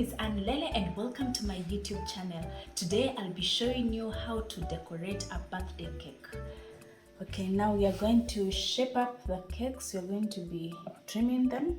is Anlele and welcome to my YouTube channel. Today I'll be showing you how to decorate a birthday cake. Okay, now we are going to shape up the cakes. You're going to be trimming them.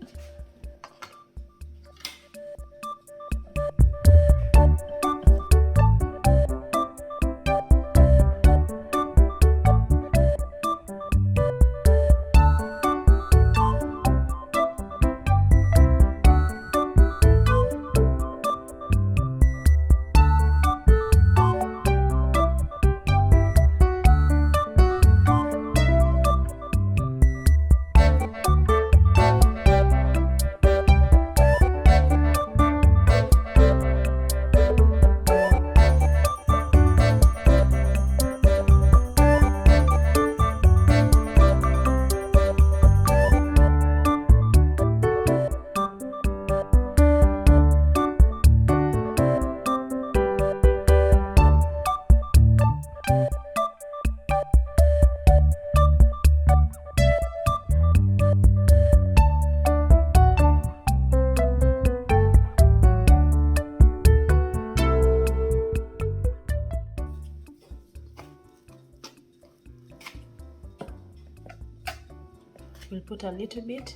We'll put a little bit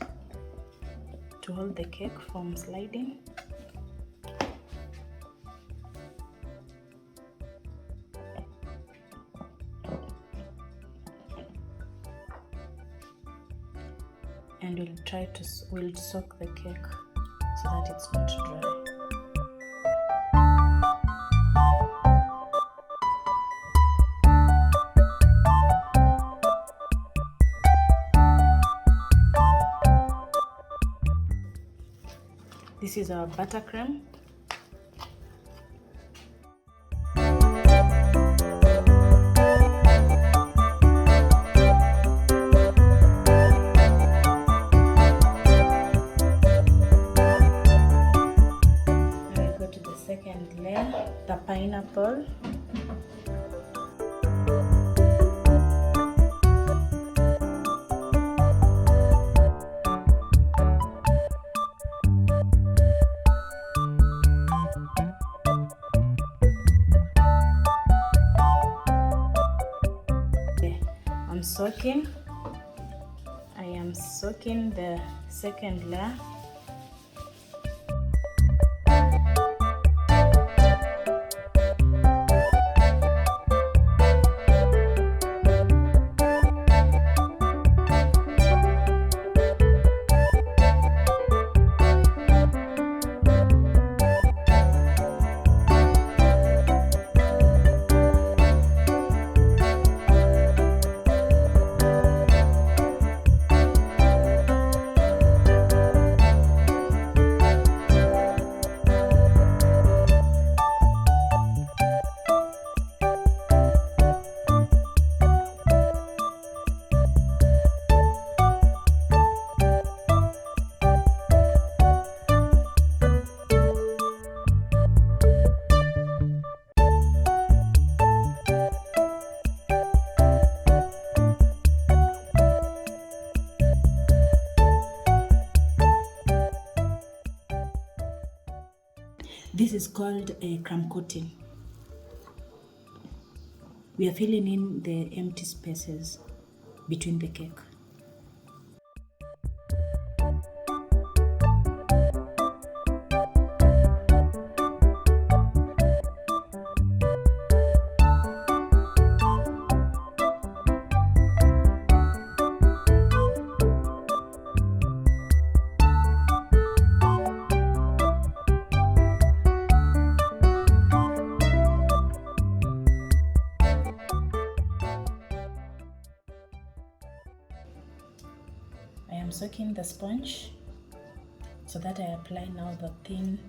to hold the cake from sliding. And we'll soak the cake so that it's not dry. This is our buttercream. Now we go to the second layer, the pineapple. I am soaking the second layer. This is called a crumb coating. We are filling in the empty spaces between the cake. I am soaking the sponge so that I apply now the thin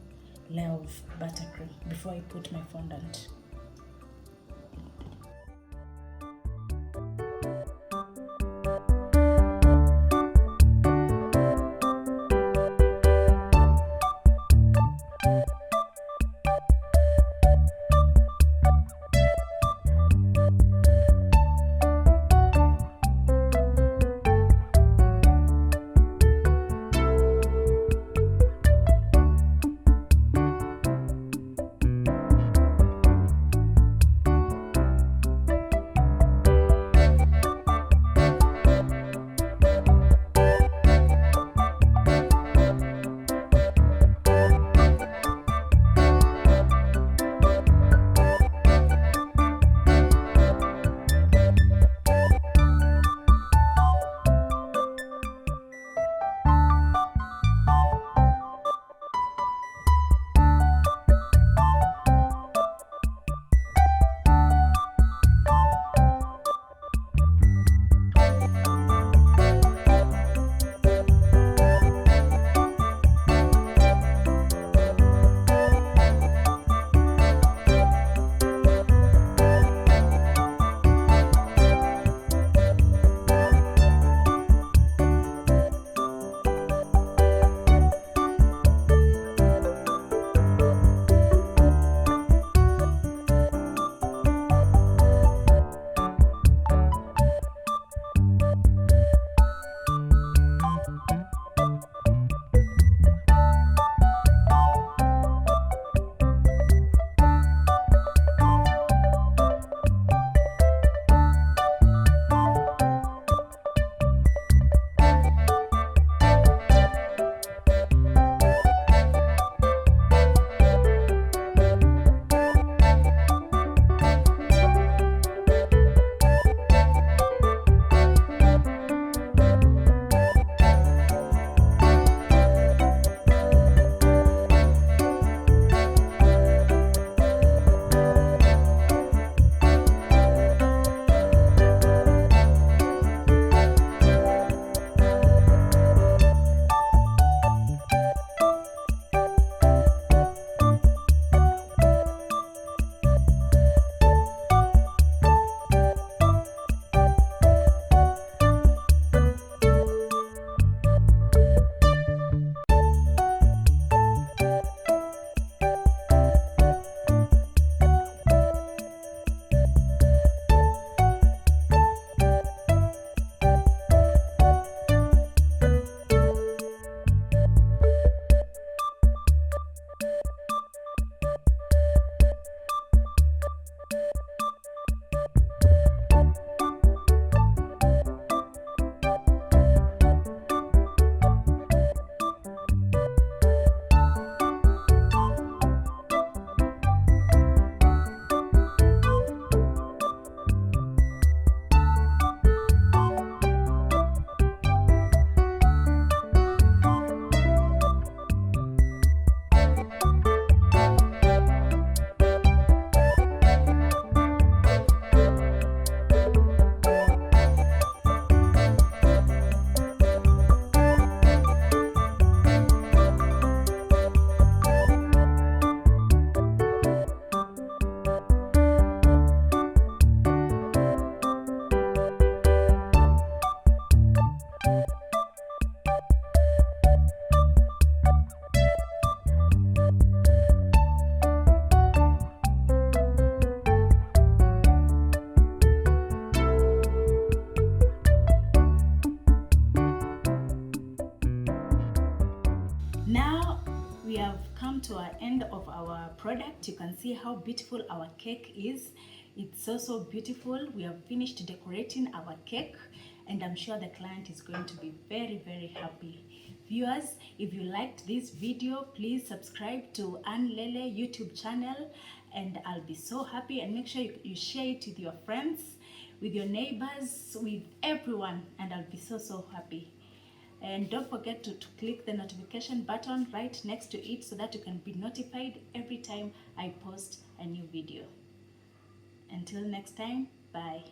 layer of buttercream before I put my fondant. we have come to our end of our product. You can see how beautiful our cake is. It's so beautiful. We have finished decorating our cake, and I'm sure the client is going to be very happy. Viewers, if you liked this video, please subscribe to Anne Lele YouTube channel, and I'll be so happy. And make sure you share it with your friends, with your neighbors, with everyone, and I'll be so happy. And don't forget to click the notification button right next to it so that you can be notified every time I post a new video. Until next time, bye.